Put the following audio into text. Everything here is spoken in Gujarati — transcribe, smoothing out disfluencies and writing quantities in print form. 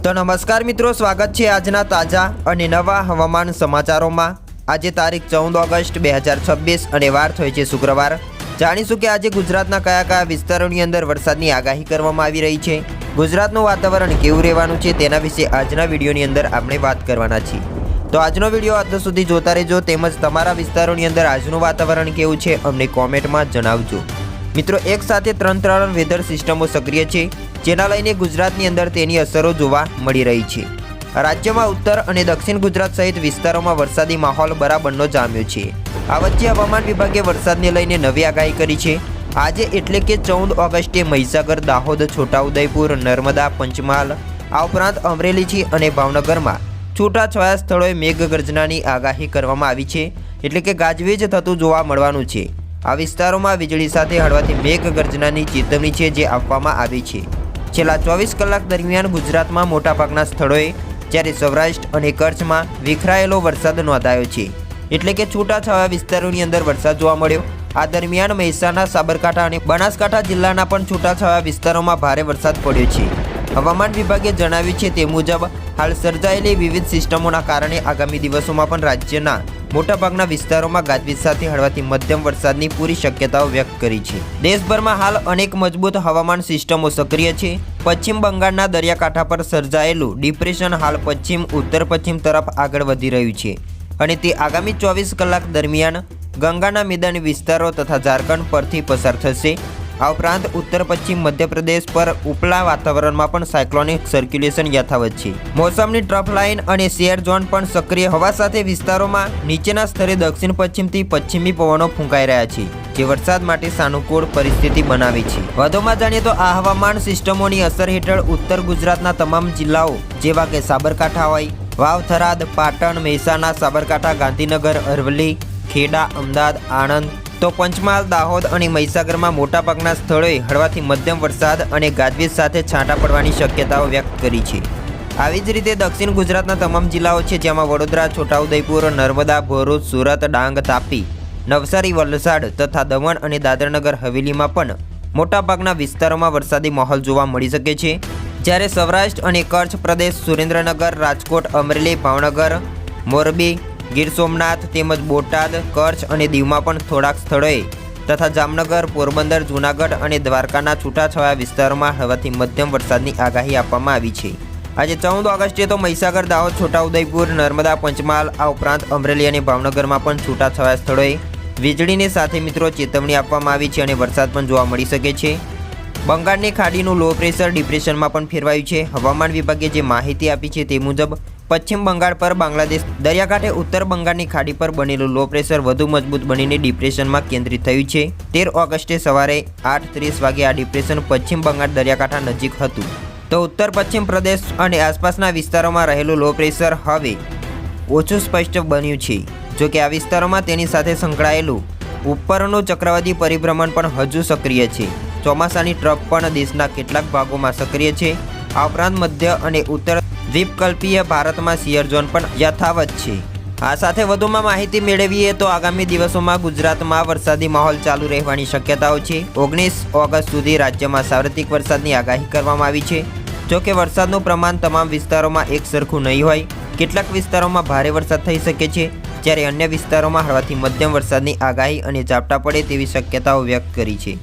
तो नमस्कार मित्रों, स्वागत है आजना ताजा और नवा हवामान समाचारों में। आज तारीख 14 ऑगस्ट 2026 और वार थई छे शुक्रवार। जाणीशुं के आज गुजरातना कया कया विस्तारोनी अंदर वरसादनी आगाही करवामां आवी रही छे। गुजरातनुं वातावरण केवुं रहेवानुं छे तेना विषे आजना विडियोनी अंदर आपणे वात करवाना छीए। तो आजनो विडियो अंत सुधी जोता रहेजो, तेमज तमारा विस्तारोनी अंदर आजनुं वातावरण केवुं छे अमने कॉमेंटमां जणावजो। मित्रों, एक साथे त्रण वेधर सिस्टमों सक्रिय है, जेना लईने गुजरातनी अंदर तेनी असरो जोवा मळी रही छे। राज्यमां उत्तर और दक्षिण गुजरात सहित विस्तारोमां वरसादी माहोल बराबरनो जाम्यो छे। आ वच्चे हवामान विभागे वरसादने लईने नवी आगाही करी छे। आजे एटले के 14 ऑगस्टे महिसागर, दाहोद, छोटाउदेपुर, नर्मदा, पंचमहाल आ उपरांत अमरेली और भावनगर में छूटाछवाया स्थळोए मेघगर्जनानी आगाही करवामां आवी छे, एटले के गाजवीज थतुं जोवा मळवानुं छे। आ विस्तारोमां वीजળી સાથે હળવાથી મેઘગર્જનાની ચેતવણી છે જે આપવામાં આવી છે। છેલ્લા 24 કલાક દરમિયાન ગુજરાતમાં મોટાભાગના સ્થળોએ જ્યારે સૌરાષ્ટ્ર અને કચ્છમાં વિખરાયેલો વરસાદ નોંધાયો છે, એટલે કે છૂટાછવાયા વિસ્તારોની અંદર વરસાદ જોવા મળ્યો। આ દરમિયાન મહેસાણા, સાબરકાંઠા અને બનાસકાંઠા જિલ્લાના પણ છૂટાછવાયા વિસ્તારોમાં ભારે વરસાદ પડ્યો છે। હવામાન વિભાગે જણાવ્યું છે તે મુજબ હાલ સર્જાયેલી વિવિધ સિસ્ટમોના કારણે આગામી દિવસોમાં પણ રાજ્યના મોટાભાગના વિસ્તારોમાં ગાજવીજ સાથે હળવાથી મધ્યમ વરસાદની પૂરી શક્યતાઓ વ્યક્ત કરી છે। દેશભરમાં હાલ અનેક મજબૂત હવામાન સિસ્ટમો સક્રિય છે। પશ્ચિમ બંગાળના દરિયાકાંઠા પર સર્જાયેલું ડિપ્રેશન હાલ પશ્ચિમ ઉત્તર પશ્ચિમ તરફ આગળ વધી રહ્યું છે અને તે આગામી 24 કલાક દરમિયાન ગંગાના મેદાની વિસ્તારો તથા ઝારખંડ પરથી પસાર થશે। આ ઉપરાંત ઉત્તર પશ્ચિમ મધ્યપ્રદેશ પર ઉપલા વાતાવરણમાં પણ સાયક્લોનિક સર્ક્યુલેશન યથાવત છે। મોસમની ટ્રફ લાઇન અને શેર ઝોન પણ સક્રિય હોવા સાથે વિસ્તારોમાં નીચેના સ્તરે દક્ષિણ પશ્ચિમથી પશ્ચિમી પવનો ફૂંકાઈ રહ્યા છે, જે વરસાદ માટે સાનુકૂળ પરિસ્થિતિ બનાવી છે। વધુમાં જાણીએ તો આ હવામાન સિસ્ટમોની અસર હેઠળ ઉત્તર ગુજરાતના તમામ જિલ્લાઓ જેવા કે સાબરકાંઠા હોય, વાવ, થરાદ, પાટણ, મહેસાણા, સાબરકાંઠા, ગાંધીનગર, અરવલ્લી, ખેડા, અમદાવાદ, આણંદ, तो पंचमहाल, दाहोद और महिसागर में मोटाभागना स्थलोए हळवाथी मध्यम वरसाद और गाजवीज साथे छांटा पड़वानी शक्यताओ व्यक्त करी छे। आवी ज रीते दक्षिण गुजरातना तमाम जिल्लाओ छे, जेमां वडोदरा, छोटाउदेपुर, नर्मदा, भरूच, सूरत, डांग, तापी, नवसारी, वलसाड तथा दमण और दादरनगर हवेली में पण मोटाभागना विस्तारोमां वरसादी माहोल जोवा मळी शके छे। ज्यारे सौराष्ट्र और कच्छ प्रदेश, सुरेन्द्रनगर, राजकोट, अमरेली, भावनगर, मोरबी, गीर सोमनाथ तेमज बोटाद, कच्छ और दीव में पण थोड़ाक स्थलोए तथा जामनगर, पोरबंदर, जूनागढ़ और द्वारकाना छूटाछवाया विस्तारों में हळवाथी मध्यम वरसादनी आगाही आपवामां आवी छे। आज 14 ऑगस्टे तो महिसागर, दाहोद, छोटाउदेपुर, नर्मदा, पंचमहाल आ उपरांत अमरेली और भावनगर में पण छूटाछवाया स्थलोए वीजळीने साथे मित्रों चेतवणी आपवामां आवी छे और वरसाद पण जोवा मळी शके छे। बंगाळनी खाडीनुं लो प्रेशर डिप्रेशन में पण फेरवायुं छे। हवामान विभागे जे माहिती आपी छे ते मुजब पश्चिम बंगाल पर बांग्लादेश दरियाकांठे उत्तर बंगाळनी खाड़ी पर बनेलुं लो प्रेशर વધુ મજબૂત બનીને ડિપ્રેશનમાં કેન્દ્રિત થયું છે। 13 ઓગસ્ટે સવારે 8:30 વાગે આ ડિપ્રેશન પશ્ચિમ બંગાળ દરિયાકાંઠા નજીક હતું। તો ઉત્તર પશ્ચિમ પ્રદેશ અને આસપાસના વિસ્તારોમાં રહેલું લો પ્રેશર હવે ઓછું સ્પષ્ટ બન્યું છે। જો કે આ વિસ્તારોમાં તેની સાથે સંકળાયેલું ઉપરનું ચક્રવાતી પરિભ્રમણ પણ હજુ સક્રિય છે। ચોમાસાની ટ્રફ પણ દેશના કેટલાક ભાગોમાં સક્રિય છે। આ ઉપરાંત મધ્ય અને ઉત્તર દ્વીપકલ્પીય ભારતમાં સિયર ઝોન પણ યથાવત છે। આ સાથે વધુમાં માહિતી મેળવીએ તો આગામી દિવસોમાં ગુજરાતમાં વરસાદી માહોલ ચાલુ રહેવાની શક્યતાઓ છે। 19 ઓગસ્ટ સુધી રાજ્યમાં સાર્વત્રિક વરસાદની આગાહી કરવામાં આવી છે। જો કે વરસાદનું પ્રમાણ તમામ વિસ્તારોમાં એક સરખું નહીં હોય। કેટલાક વિસ્તારોમાં ભારે વરસાદ થઈ શકે છે, જ્યારે અન્ય વિસ્તારોમાં હળવાથી મધ્યમ વરસાદની આગાહી અને ઝાપટા પડે તેવી શક્યતાઓ વ્યક્ત કરી છે।